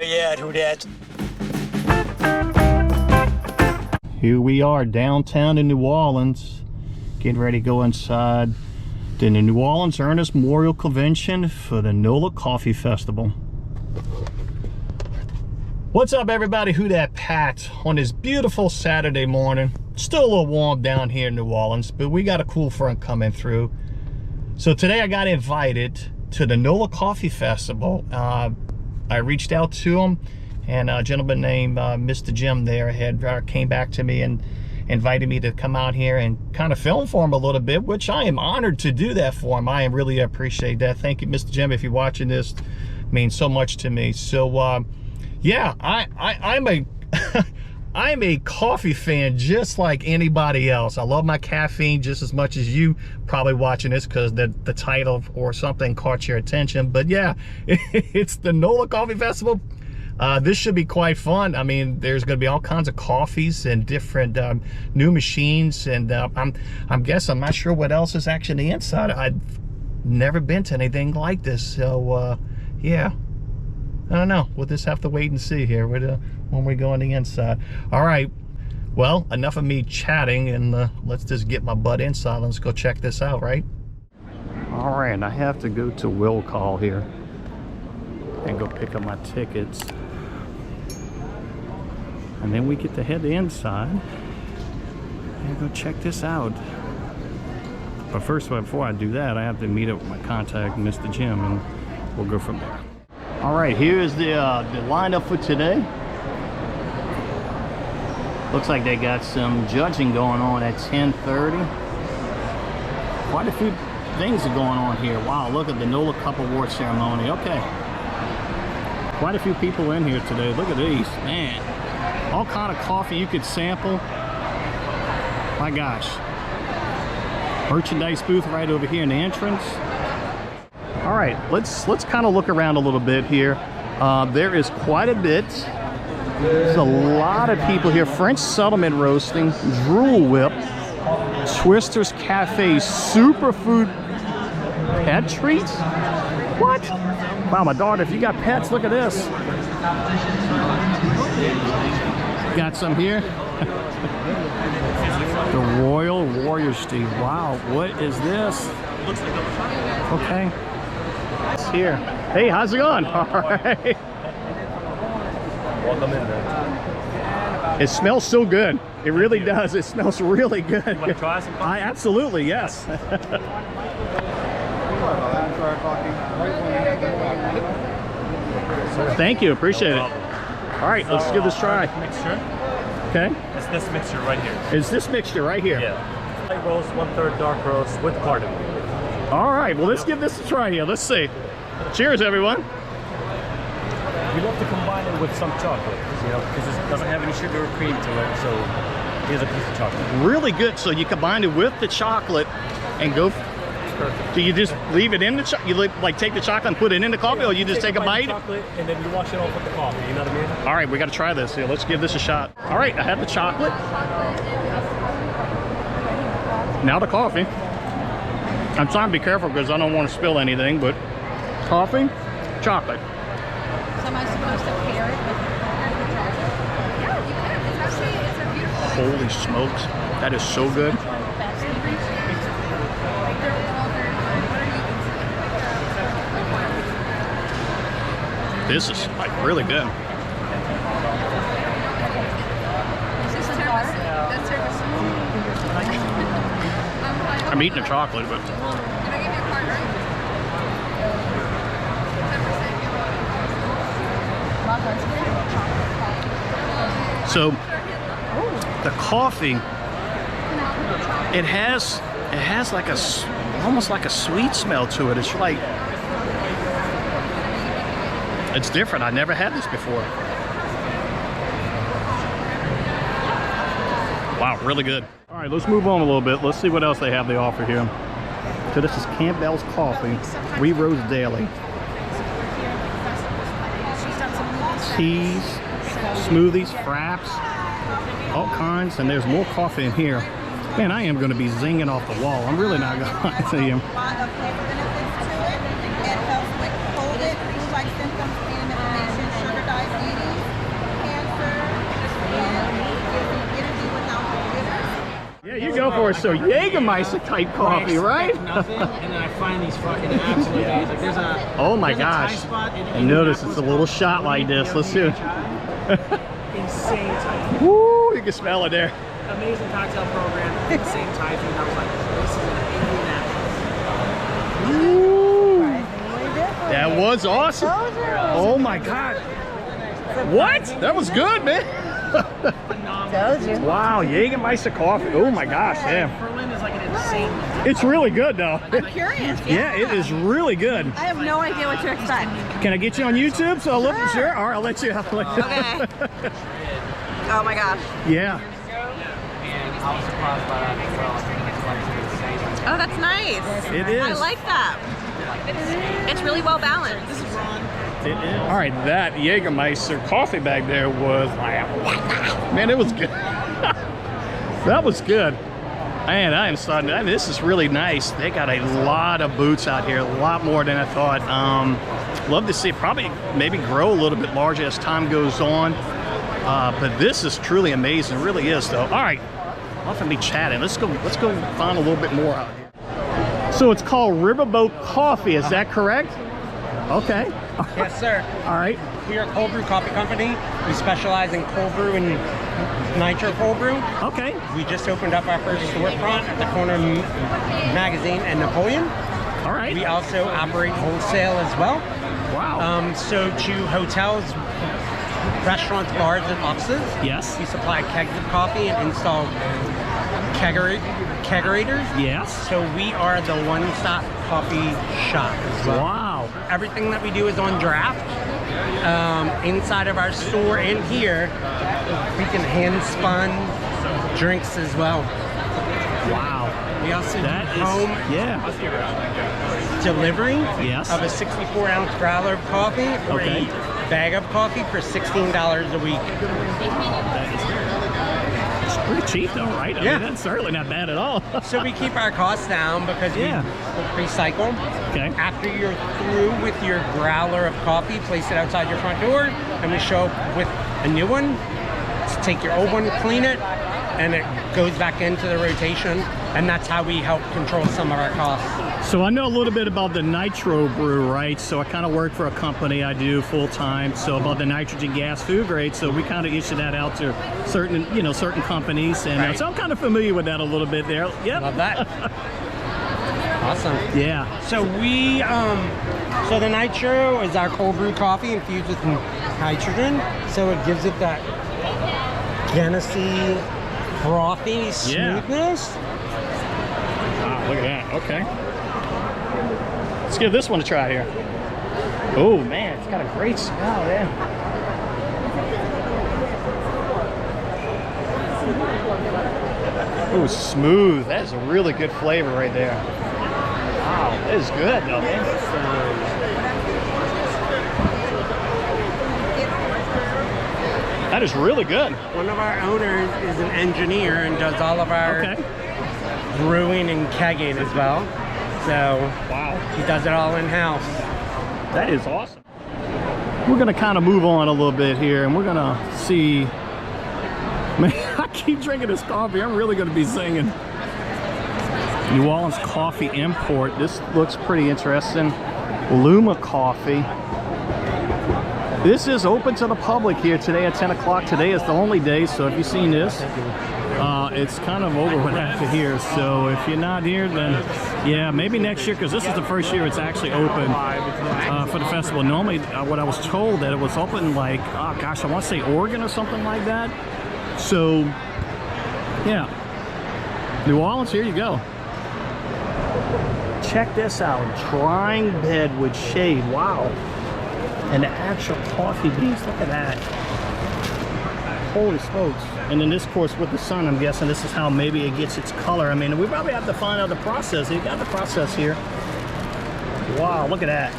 me at, who dat? Here we are downtown in New Orleans, getting ready to go inside the New Orleans Ernest Memorial Convention for the NOLA Coffee Festival. What's up, everybody? Who dat Pat on this beautiful Saturday morning. Still a little warm down here in New Orleans, but we got a cool front coming through. So today I got invited to the NOLA Coffee Festival. I reached out to him, and a gentleman named Mr. Jim there came back to me and invited me to come out here and kind of film for him a little bit, which I am honored to do that for him. I really appreciate that. Thank you, Mr. Jim. If you're watching this, it means so much to me. So yeah, I'm a I'm a coffee fan just like anybody else. I love my caffeine just as much as you probably watching this because the title or something caught your attention. But yeah, it's the NOLA Coffee Festival. This should be quite fun. I mean, there's going to be all kinds of coffees and different new machines, and I'm not sure what else is actually inside. I've never been to anything like this, so yeah, I don't know. We'll just have to wait and see here when we go on the inside. All right, well, enough of me chatting, and let's just get my butt inside. Let's go check this out, right? All right, I have to go to will call here and go pick up my tickets, and then we get to head inside and go check this out. But first, before I do that, I have to meet up with my contact, Mr. Jim, and we'll go from there. All right, here is the lineup for today. Looks like they got some judging going on at 10:30. Quite a few things are going on here. Wow, look at the NOLA Cup Award ceremony. Okay. Quite a few people in here today. Look at these, man. All kind of coffee you could sample. My gosh. Merchandise booth right over here in the entrance. All right, let's kind of look around a little bit here. There is quite a bit. There's a lot of people here. French Settlement Roasting, Drool Whip, Twister's Cafe, Superfood Pet Treats. What? Wow, my daughter, if you got pets, look at this. Got some here. The Royal Warriors Tea. Wow, what is this? Okay. It's here. Hey, how's it going? All right. Welcome in, man. It smells so good. It really does. It smells really good. You want to try some? Absolutely, yes. Thank you, appreciate it. All right, let's give this a try. Mixture. Okay. It's this mixture right here. Is this mixture right here? Yeah. Light roast, 1/3 dark roast with cardamom. All right, well, let's give this a try here. Let's see. Cheers, everyone. We love to combine it with some chocolate, you know, because it doesn't have any sugar or cream to it. So here's a piece of chocolate. Really good. So you combine it with the chocolate and go. Perfect. Do you just leave it in the chocolate? You like take the chocolate and put it in the coffee, or you just take a bite? Chocolate, and then you wash it off with the coffee. You know what I mean? All right, we got to try this here. Let's give this a shot. All right, I have the chocolate. Now the coffee. I'm trying to be careful because I don't want to spill anything, but coffee, chocolate. So am I supposed to pair it with the chocolate? Yeah, you can. It's actually, it's a beautiful. Holy smokes, that is so good. This is like really good. Is this tiramisu? That's tiramisu. I'm eating the chocolate, but Can I give you a card, right? 10%. so the coffee, it has like almost like a sweet smell to it. It's like, it's different. I never had this before. Wow, really good. All right, let's move on a little bit. Let's see what else they have to offer here. So this is Campbell's Coffee, re-roast daily. Teas, smoothies, fraps, all kinds, and there's more coffee in here. Man, I am going to be zinging off the wall. I'm really not going to lie to you. for so Jägermeister type coffee, right? Nothing, and then I find these fucking absolute days. Like there's a oh my there's a Thai gosh! spot in And notice it's a little Indianapolis shot like this. Let's see. Insane Thai. Woo! You can smell it there. Amazing cocktail program. Insane Thai food. I was like, this is an Indianapolis. Woo! That was awesome. Oh my God! What? That was good, man. Wow, Jägermeister coffee. Oh my gosh, damn. Berlin is like an insane. It's really good though. I'm curious. Yeah, it is really good. I have no idea what to expect. Can I get you on YouTube? So I'll look. Sure. All right, I'll let you. Okay. Oh my gosh. Yeah. And I was surprised by that as well. It's like Oh, that's nice. It is. I like that. It's really well balanced. It is. All right, that Jägermeister coffee bag there was like, man, it was good. That was good. Man, I am starting. I mean, this is really nice. They got a lot of boots out here, a lot more than I thought. Love to see it probably maybe grow a little bit larger as time goes on. But this is truly amazing. It really is, though. All right, enough of me chatting. Let's go find a little bit more out here. So it's called Riverboat Coffee. Is that correct? Okay. Yes, sir. All right. We are a cold brew coffee company. We specialize in cold brew and nitro cold brew. Okay. We just opened up our first storefront at the corner of Magazine and Napoleon. All right. We also operate wholesale as well. Wow. So to hotels, restaurants, bars, and offices. Yes. We supply kegs of coffee and install kegerators. Yes. So we are the one-stop coffee shop as well. Wow. Everything that we do is on draft. Inside of our store and here, we can hand spun drinks as well. Wow. We also That do is, home yeah. delivery Yes. of a 64-ounce growler of coffee or Okay. a bag of coffee for $16 a week. It's pretty cheap though, right? I Yeah. mean, that's certainly not bad at all. So we keep our costs down because Yeah. we recycle. Okay. After you're through with your growler of coffee, place it outside your front door, and we show up with a new one. Just take your old one, clean it, and it goes back into the rotation, and that's how we help control some of our costs. So I know a little bit about the nitro brew, right? So I kind of work for a company I do full time. So about the nitrogen gas food grade. So we kind of issue that out to certain companies, and Right. so I'm kind of familiar with that a little bit there. Yep. Love that. Awesome. Yeah. So we, so the nitro is our cold brew coffee infused with nitrogen. So it gives it that Guinnessy, frothy smoothness. Wow, look at that. Okay. Let's give this one a try here. Oh man, it's got a great smell, yeah. Oh, smooth. That is a really good flavor right there. Wow, that is good though, man. That is really good. One of our owners is an engineer and does all of our Okay. brewing and kegging as well. So Wow. he does it all in-house. That is awesome. We're gonna kind of move on a little bit here, and we're gonna see. Man, I keep drinking this coffee. I'm really gonna be singing. New Orleans coffee import. This looks pretty interesting. Luma Coffee. This is open to the public here today at 10 o'clock. Today is the only day, so if you've seen this, it's kind of over with after here. So if you're not here, then yeah, maybe next year, because this is the first year it's actually open for the festival. Normally, what I was told that it was open like, oh gosh, I want to say Oregon or something like that. So yeah, New Orleans, here you go. Check this out, drying bed with shade. Wow. And the actual coffee beans, look at that. Holy smokes. And then this, of course, with the sun, I'm guessing this is how maybe it gets its color. I mean, we probably have to find out the process. You got the process here. Wow, look at that.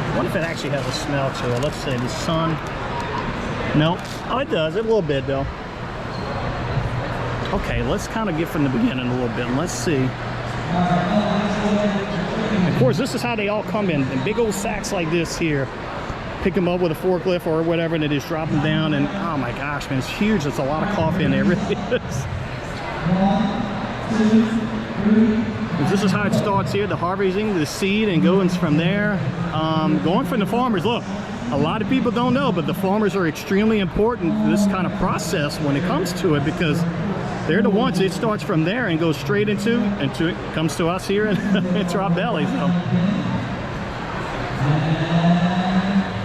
I wonder if it actually has a smell to it. Let's see, the sun. Nope. Oh, it does, a little bit though. Okay, let's kind of get from the beginning a little bit, and let's see. Of course, this is how they all come in big old sacks like this here. pick them up with a forklift or whatever, and they just drop them down, and oh my gosh, man, it's huge. It's a lot of coffee in there, it really is. This is how it starts here, the harvesting, the seed, and going from there. Going from the farmers, look, a lot of people don't know, but the farmers are extremely important in this kind of process when it comes to it, because they're the ones, it starts from there and goes straight into it comes to us here and into our bellies. So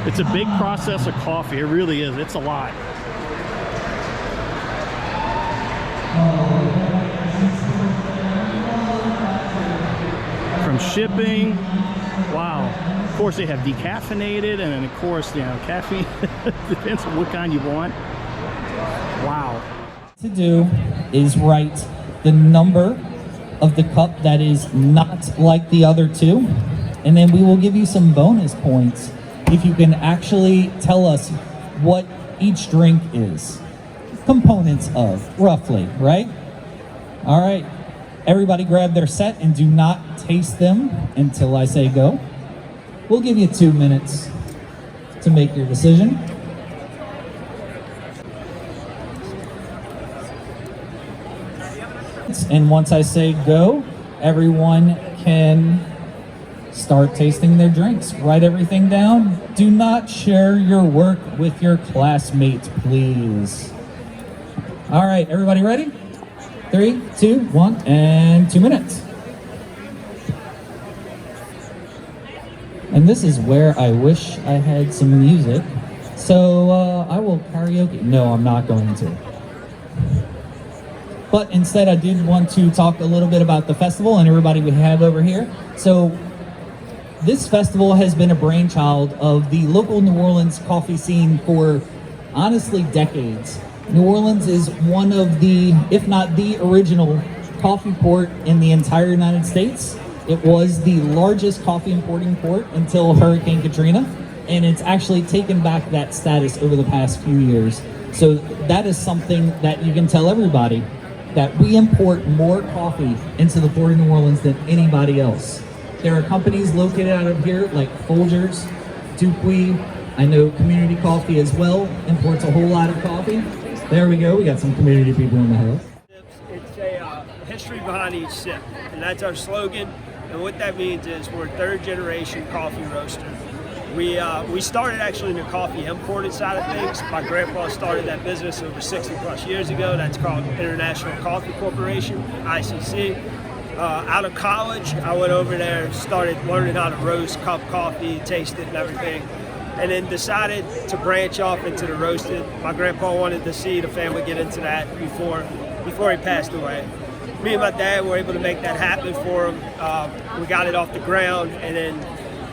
it's a big process of coffee, it really is, it's a lot. From shipping, wow. Of course they have decaffeinated, and then of course, you know, caffeine depends on what kind you want. Wow. To do is write the number of the cup that is not like the other two, and then we will give you some bonus points if you can actually tell us what each drink is. Components of, roughly, right? All right, everybody grab their set and do not taste them until I say go. We'll give you 2 minutes to make your decision. And once I say go, everyone can start tasting their drinks. Write everything down. Do not share your work with your classmates, please. All right, everybody ready? 3, 2, 1, and 2 minutes. And this is where I wish I had some music. So I will karaoke. No, I'm not going to. But instead, I did want to talk a little bit about the festival and everybody we have over here. So this festival has been a brainchild of the local New Orleans coffee scene for, honestly, decades. New Orleans is one of the, if not the original, coffee port in the entire United States. It was the largest coffee importing port until Hurricane Katrina, and it's actually taken back that status over the past few years. So that is something that you can tell everybody, that we import more coffee into the port of New Orleans than anybody else. There are companies located out of here like Folgers, Dupuy, I know Community Coffee as well imports a whole lot of coffee. There we go, we got some community people in the house. It's a history behind each sip, and that's our slogan. And what that means is we're a third generation coffee roaster. We started actually in the coffee imported side of things. My grandpa started that business over 60 plus years ago. That's called International Coffee Corporation, ICC. Out of college, I went over there, started learning how to roast cup coffee, taste it and everything, and then decided to branch off into the roasted. My grandpa wanted to see the family get into that before he passed away. Me and my dad were able to make that happen for him. We got it off the ground, and then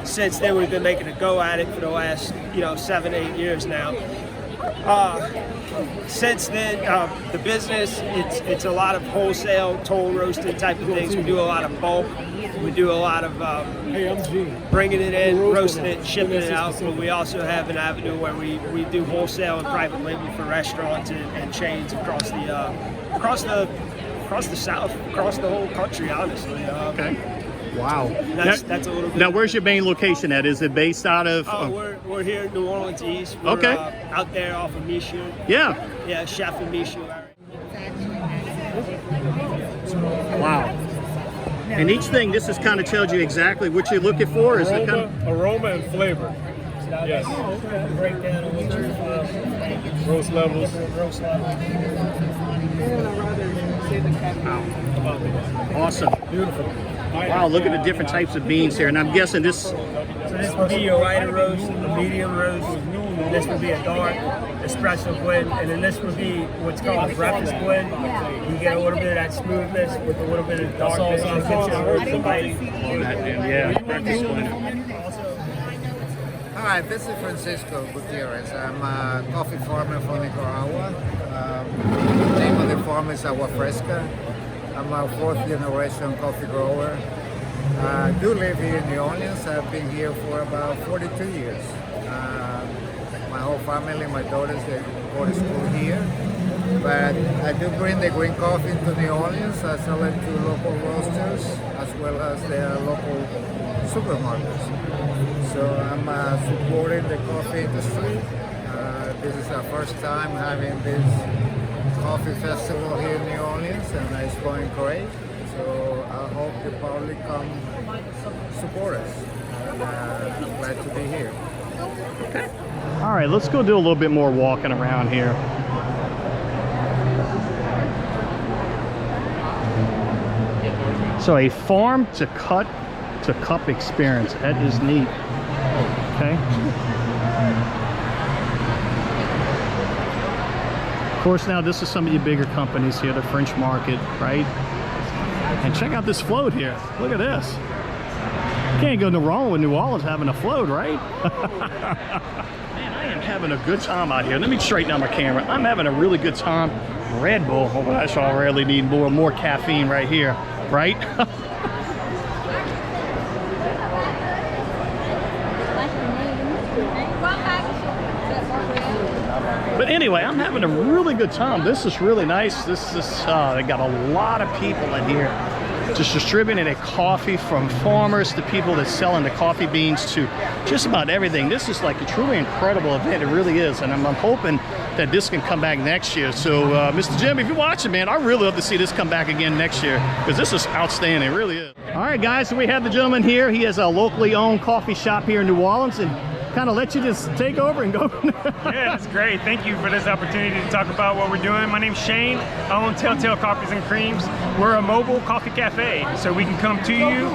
since then we've been making a go at it for the last 7-8 years now. Since then, the business, it's a lot of wholesale, toll roasted type of things. We do a lot of bulk. We do a lot of bringing it in, roasting it, shipping it out. But we also have an avenue where we do wholesale and private label for restaurants and chains across the South, across the whole country, honestly. Okay. Wow. That's a little bit. Now, where's your main location at? Is it based out of? We're here in New Orleans East. We're, okay. Out there off of Michoud. Yeah. Yeah, Chef and Michoud. Wow. And each thing, this is kind of tells you exactly what you're looking for. Is it kind of aroma and flavor? Yes. Breakdown of what you're Roast levels. roast level. Wow. Awesome. Beautiful. Wow, look at the different types of beans here. And I'm guessing this. So this would be your lighter roast, a medium roast. This would be a dark espresso blend, and then this would be what's called a breakfast blend. You get a little bit of that smoothness with a little bit of darkness. And it gets you a little bit of bite. Yeah, breakfast blend. Hi, this is Francisco Gutierrez. I'm a coffee farmer from Nicaragua. The name of the farm is Agua Fresca. I'm a 4th generation coffee grower. I do live here in New Orleans. I've been here for about 42 years. My whole family, my daughters, they go to school here. But I do bring the green coffee to New Orleans. I sell it to local roasters as well as the local supermarkets. So I'm supporting the coffee industry. This is our first time having this coffee festival here in New Orleans, and it's going great. So I hope the public come support us. And I'm glad to be here. All right, let's go do a little bit more walking around here. So a farm to cut to cup experience. That is neat. Okay. Of course, now this is some of your bigger companies here, the French market, right? And check out this float here. Look at this. Can't go no wrong with New Orleans having a float, right? Man, I am having a good time out here. Let me straighten out my camera. I'm having a really good time. Red Bull, oh, I shall really need more caffeine right here, right? But anyway, I'm having a really good time. This is really nice. This is, they got a lot of people in here just distributing a coffee, from farmers to people that's selling the coffee beans to just about everything. This is like a truly incredible event. It really is. And I'm hoping that this can come back next year. So, Mr. Jim, if you're watching, man, I really love to see this come back again next year because this is outstanding. It really is. All right, guys, so we have the gentleman here. He has a locally owned coffee shop here in New Orleans, and kind of let you just take over and go. Yeah, that's great. Thank you for this opportunity to talk about what we're doing. My name's Shane. I own Telltale Coffees and Creams. We're a mobile coffee cafe, so we can come to you.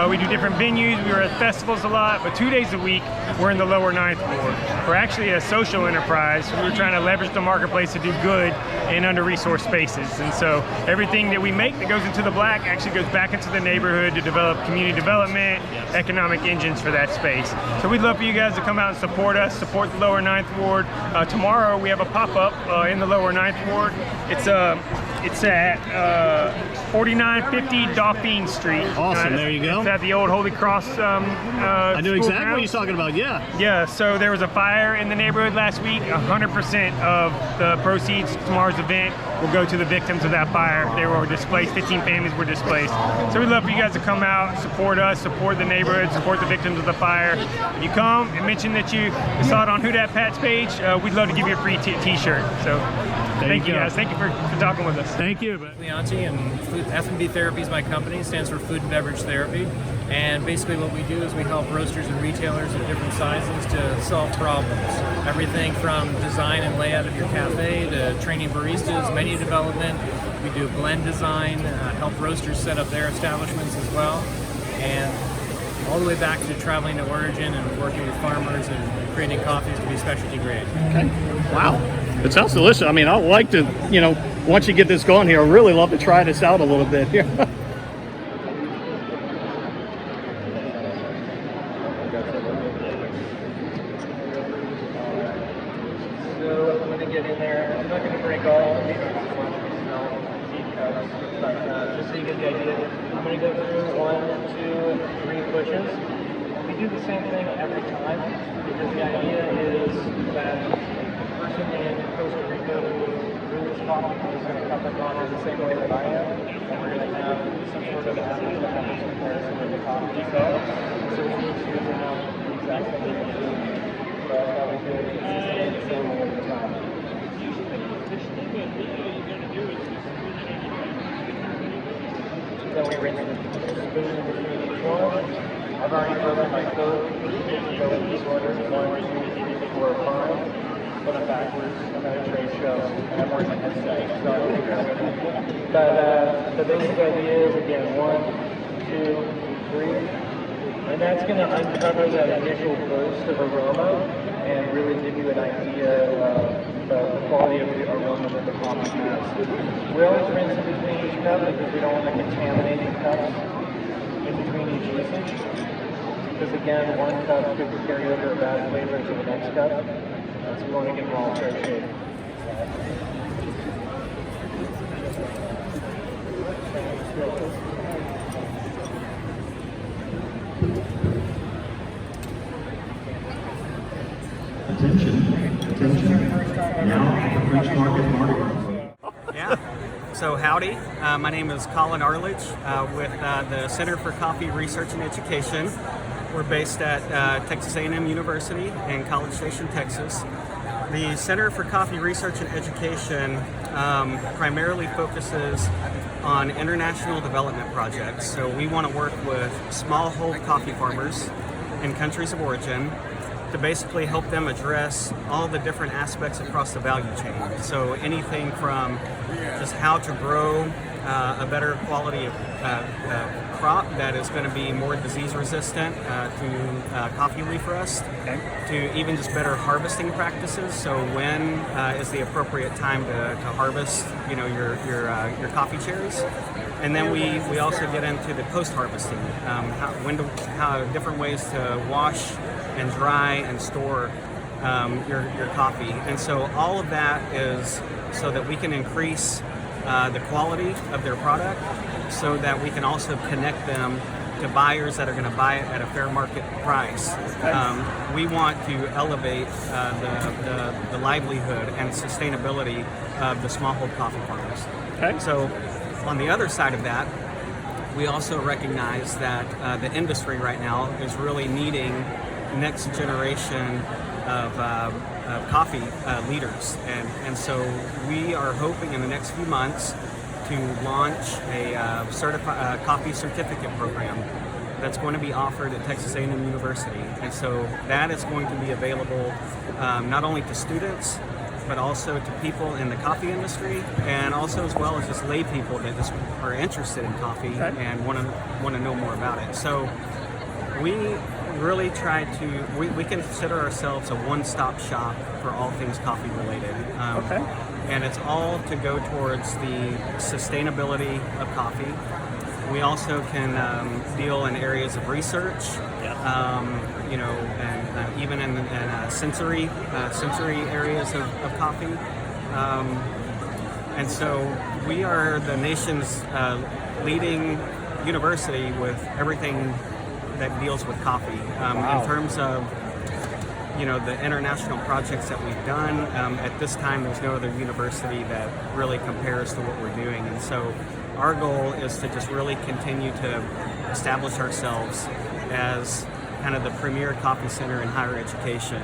We do different venues. We're at festivals a lot, but 2 days a week, we're in the lower 9th ward. We're actually a social enterprise. We're trying to leverage the marketplace to do good in under-resourced spaces. And so everything that we make that goes into the black actually goes back into the neighborhood to develop community development, economic engines for that space. So we'd love for you guys to come out and support us, support the lower 9th ward. Tomorrow we have a pop-up in the lower 9th ward. It's at 4950 Dauphine Street. Awesome, there you go. It's at the old Holy Cross I know exactly what you're talking about, yeah. Yeah, so there was a fire in the neighborhood last week. 100% of the proceeds from tomorrow's event will go to the victims of that fire. They were displaced, 15 families were displaced. So we'd love for you guys to come out, support us, support the neighborhood, support the victims of the fire. If you come and mention that you saw it on Who Dat Pat's page, we'd love to give you a free t-shirt. So thank you guys. Thank you for talking with us. Thank you. Leonti, and SMB Therapy is my company. It stands for Food and Beverage Therapy. And basically what we do is we help roasters and retailers of different sizes to solve problems. Everything from design and layout of your cafe to training baristas, menu development. We do blend design, help roasters set up their establishments as well. And all the way back to traveling to origin and working with farmers and creating coffees to be specialty grade. Okay. Wow. It sounds delicious. I mean, I'd like to, you know, once you get this going here, I'd really love to try this out a little bit here. So I'm going to get in there. I'm not going to break all of these, but just so you get the idea, I'm going to go through 1, 2, 3 pushes. We do the same thing every time because the idea is that the person in Costa Rica who brewed this coffee is going to cut the coffee the same way that I am, and we're going to have some sort of apples to apples comparison with the coffee themselves. So we need to have the exact thing we do. So that's how we do it consistently the same way every time. Then we rinse the spoon between each one. I've already broken my code. So in these orders, 1, 2, 3, 4, 5. Put them backwards, and then a trade show. And I'm working at 6. So I think that's good. But the basic idea is, again, 1, 2, 3. And that's going to uncover that initial burst of aroma and really give you an idea of the quality of the aroma that the coffee has. We always rinse in between each cup because we don't want to contaminate the cups in between each usage. Because again, one cup could carry over a bad flavor to the next cup. So we want to get them all fair shade. Attention. Now the French Market Mardi Gras. Yeah. So howdy, my name is Colin Arledge with the Center for Coffee Research and Education. We're based at Texas A&M University in College Station, Texas. The Center for Coffee Research and Education primarily focuses on international development projects. So we want to work with smallhold coffee farmers in countries of origin to basically help them address all the different aspects across the value chain. So anything from just how to grow a better quality of crop that is going to be more disease resistant to coffee leaf rust, to even just better harvesting practices. So when is the appropriate time to harvest, you know, your coffee cherries? And then we also get into the post-harvesting, how different ways to wash and dry and store your coffee. And so all of that is so that we can increase the quality of their product, so that we can also connect them to buyers that are going to buy it at a fair market price. We want to elevate the livelihood and sustainability of the smallhold coffee farmers. Okay. So on the other side of that, we also recognize that the industry right now is really needing next generation of coffee leaders, and so we are hoping in the next few months to launch a certified coffee certificate program that's going to be offered at Texas A&M University. And so that is going to be available not only to students, but also to people in the coffee industry, and also as well as just lay people that just are interested in coffee and want to know more about it. So we really try to, we consider ourselves a one-stop shop for all things coffee related. And it's all to go towards the sustainability of coffee. We also can deal in areas of research, you know, and even in sensory areas of coffee. And so we are the nation's leading university with everything that deals with coffee. In terms of, you know, the international projects that we've done, at this time there's no other university that really compares to what we're doing. And so our goal is to just really continue to establish ourselves as kind of the premier coffee center in higher education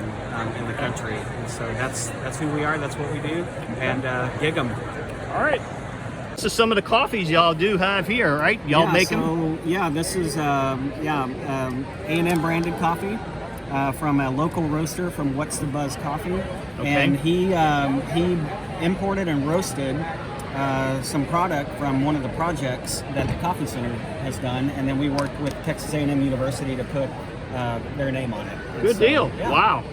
in the country. And so that's who we are, that's what we do, and gig 'em. All right. This is some of the coffees y'all do have here, right? Y'all make them? So, yeah, this is A&M branded coffee from a local roaster from What's the Buzz Coffee. And he imported and roasted some product from one of the projects that the Coffee Center has done, and then we worked with Texas A&M University to put their name on it. Good deal. Yeah. Wow.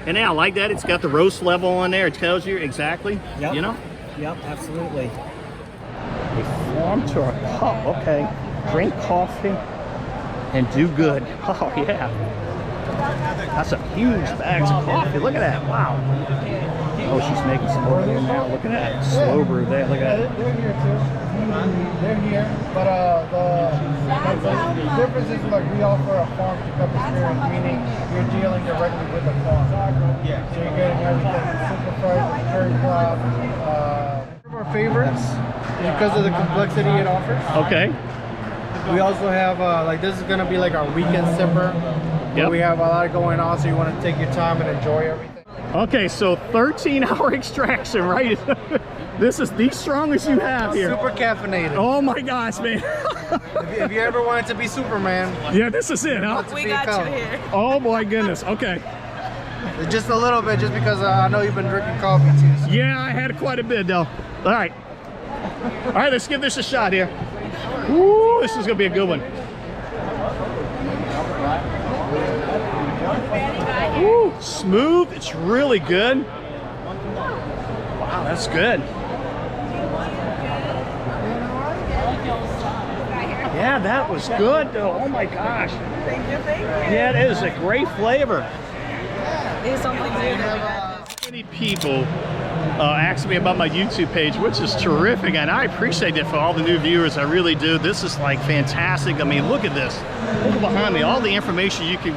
And I like that. It's got the roast level on there. It tells you exactly, you know? Yep, absolutely. A farm to a cup. Okay. Drink coffee and do good. Oh, yeah. That's a huge bags of coffee. Look at that. Wow. Oh, she's making some over there now. Look at that. Slow brew there. Look at that. They're here too. They're here, but the difference is like we offer a farm to cup experience, meaning you're dealing directly with the farm. Yeah. So you're getting everything super fresh, cherry crop. One of our favorites because of the complexity it offers. Okay. We also have like this is gonna be like our weekend sipper. Yep. We have a lot going on, so you want to take your time and enjoy everything. Okay, so 13-hour extraction, right? This is the strongest you have here. Super caffeinated. Oh my gosh, man. if you ever wanted to be Superman. Yeah, this is it, huh? We got you here. Oh my goodness, okay. Just a little bit, just because I know you've been drinking coffee too. So. Yeah, I had quite a bit though. All right. All right, let's give this a shot here. Ooh, this is gonna be a good one. Ooh, smooth. It's really good. Wow, that's good. Yeah, that was good though. Oh my gosh. Thank you. Yeah, it is a great flavor. It's something new. Many people ask me about my YouTube page, which is terrific, and I appreciate it for all the new viewers. I really do. This is like fantastic. I mean, look at this. Look behind me. All the information you can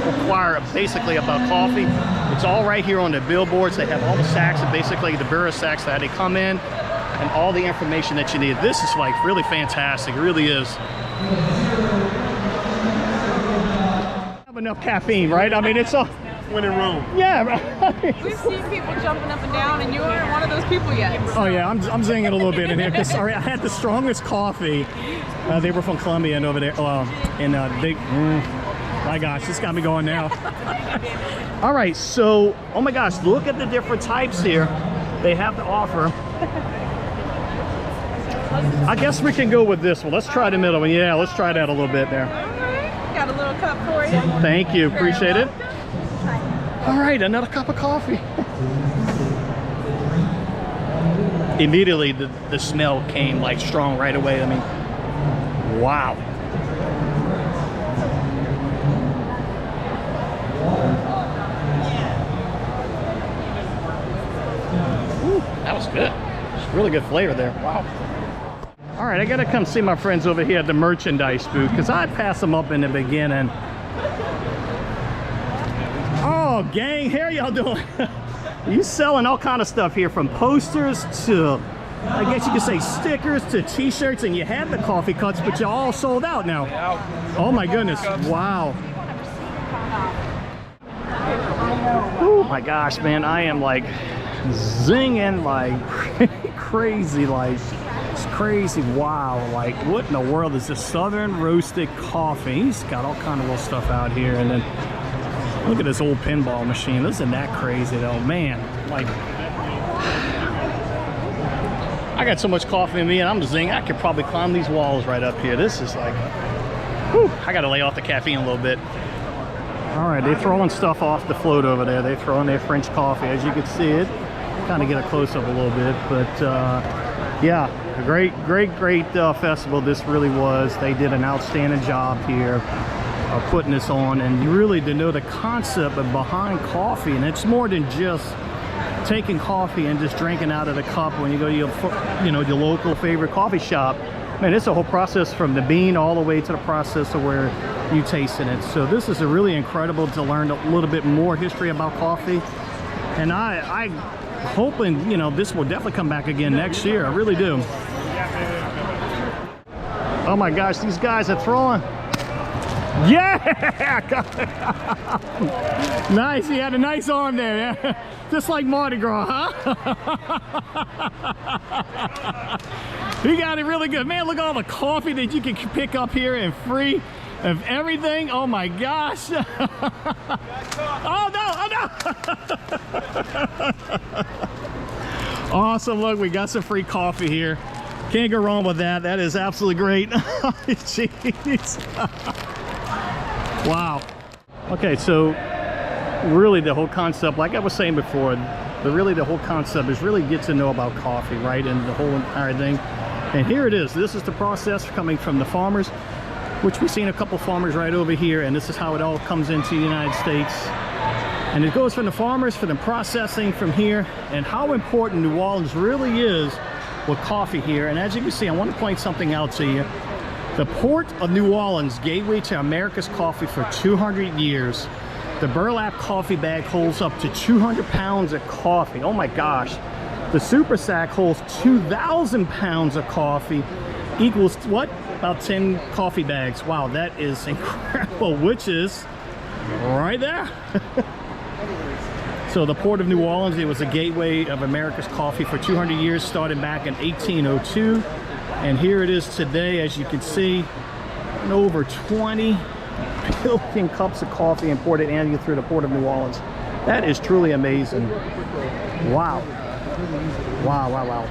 require basically about coffee. It's all right here on the billboards. They have all the sacks, and basically the Burris sacks that they come in, and all the information that you need. This is like really fantastic. It really is. enough caffeine, right? I mean, it's a... When in Rome. Yeah, right. We've seen people jumping up and down, and you aren't one of those people yet. Oh yeah, I'm zinging a little bit in here because sorry, I had the strongest coffee. They were from Colombia and over there. My gosh, this got me going now. All right, so oh my gosh, look at the different types here they have to offer. I guess we can go with this one. Let's try the middle one. Yeah, let's try that a little bit there. All right, got a little cup for you. Thank you, appreciate it. All right, another cup of coffee. Immediately, the smell came like strong right away. I mean, wow. Ooh, that was good. It's really good flavor there. Wow. All right, I gotta come see my friends over here at the merchandise booth because I passed them up in the beginning. Oh, gang, how y'all doing? You selling all kind of stuff here, from posters to, I guess you could say, stickers to t-shirts, and you had the coffee cups, but you're all sold out now. Oh my goodness, wow. Oh my gosh, man, I am like zinging like crazy, like it's crazy. Wow, like what in the world is this Southern roasted coffee? He's got all kind of little stuff out here, and then look at this old pinball machine. Isn't that crazy though, man? Like, I got so much coffee in me and I'm zing. I could probably climb these walls right up here. This is like, whew, I gotta lay off the caffeine a little bit. All right, they're throwing stuff off the float over there. They're throwing their French coffee, as you can see it. Kind of get a close up a little bit, but yeah, a great festival this really was. They did an outstanding job here putting this on, and you really to know the concept behind coffee, and it's more than just taking coffee and just drinking out of the cup when you go to your local favorite coffee shop. Man, it's a whole process from the bean all the way to the process of where you tasting it. So this is a really incredible to learn a little bit more history about coffee, and I hoping this will definitely come back again next year. I really do. Oh my gosh, these guys are throwing. Yeah! Nice, he had a nice arm there, yeah. Just like Mardi Gras, huh? He got it really good. Man, look at all the coffee that you can pick up here and free of everything. Oh my gosh. Oh no, oh no. Awesome, look, we got some free coffee here. Can't go wrong with that. That is absolutely great. Jeez. Wow. Okay, so really the whole concept, like I was saying before, the whole concept is really get to know about coffee, right? And the whole entire thing. And here it is. This is the process coming from the farmers, which we've seen a couple farmers right over here, and this is how it all comes into the United States. And it goes from the farmers, for the processing from here, and how important New Orleans really is with coffee here. And as you can see, I want to point something out to you. The Port of New Orleans, gateway to America's coffee for 200 years. The burlap coffee bag holds up to 200 pounds of coffee. Oh my gosh. The super sack holds 2,000 pounds of coffee, equals what? About 10 coffee bags. Wow, that is incredible, which is right there. So the Port of New Orleans, it was a gateway of America's coffee for 200 years, started back in 1802. And here it is today, as you can see, over 20 billion cups of coffee imported annually through the Port of New Orleans. That is truly amazing. Wow. Wow, wow, wow.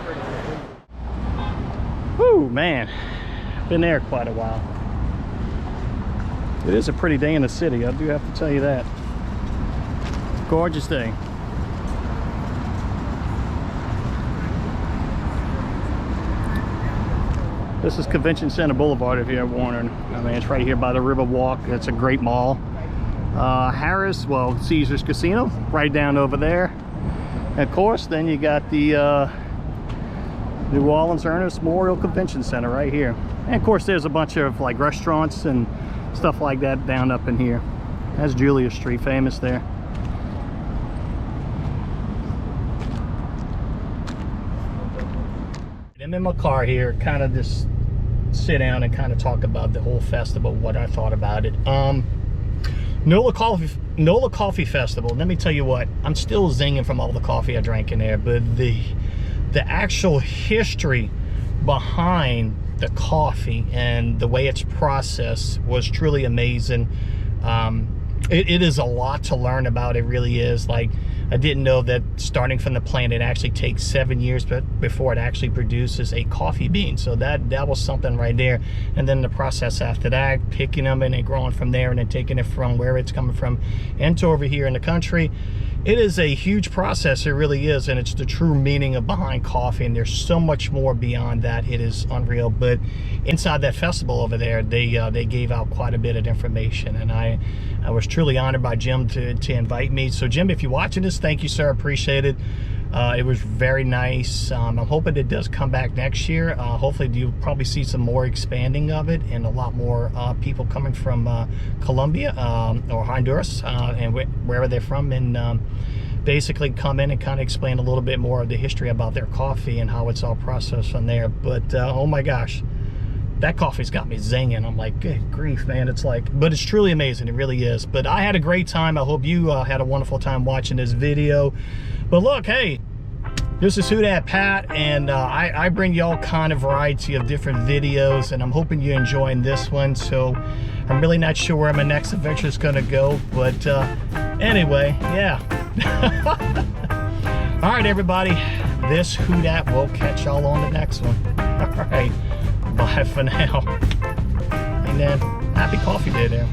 Whew, man. Been there quite a while. It is a pretty day in the city, I do have to tell you that. Gorgeous day. This is Convention Center Boulevard, if you're ever wondering. I mean, it's right here by the Riverwalk. It's a great mall. Harris, well, Caesars Casino, right down over there. And of course, then you got the New Orleans Ernest Memorial Convention Center right here. And of course, there's a bunch of like restaurants and stuff like that down up in here. That's Julia Street, famous there. I'm in my car here, kind of just sit down and kind of talk about the whole festival, what I thought about it. NOLA Coffee Festival. Let me tell you what, I'm still zinging from all the coffee I drank in there, but the actual history behind the coffee and the way it's processed was truly amazing. It is a lot to learn about. It really is. Like, I didn't know that starting from the plant, it actually takes 7 years before it actually produces a coffee bean. So that was something right there. And then the process after that, picking them and then growing from there, and then taking it from where it's coming from into over here in the country. It is a huge process, it really is, and it's the true meaning of behind coffee, and there's so much more beyond that. It is unreal. But inside that festival over there, they gave out quite a bit of information, and I was truly honored by Jim to invite me. So Jim, if you're watching this, thank you, sir. Appreciate it. It was very nice. I'm hoping it does come back next year. Hopefully you'll probably see some more expanding of it, and a lot more people coming from Colombia or Honduras and wherever they're from, and basically come in and kind of explain a little bit more of the history about their coffee and how it's all processed from there. But oh my gosh, that coffee's got me zinging. I'm like, good grief, man. It's like, but it's truly amazing. It really is. But I had a great time. I hope you had a wonderful time watching this video. But look, hey, this is Who Dat Pat, and I bring you all kind of variety of different videos, and I'm hoping you're enjoying this one. So I'm really not sure where my next adventure is going to go, but anyway, yeah. All right, everybody, this Who Dat. We'll catch y'all on the next one. All right, bye for now. And then happy coffee day there.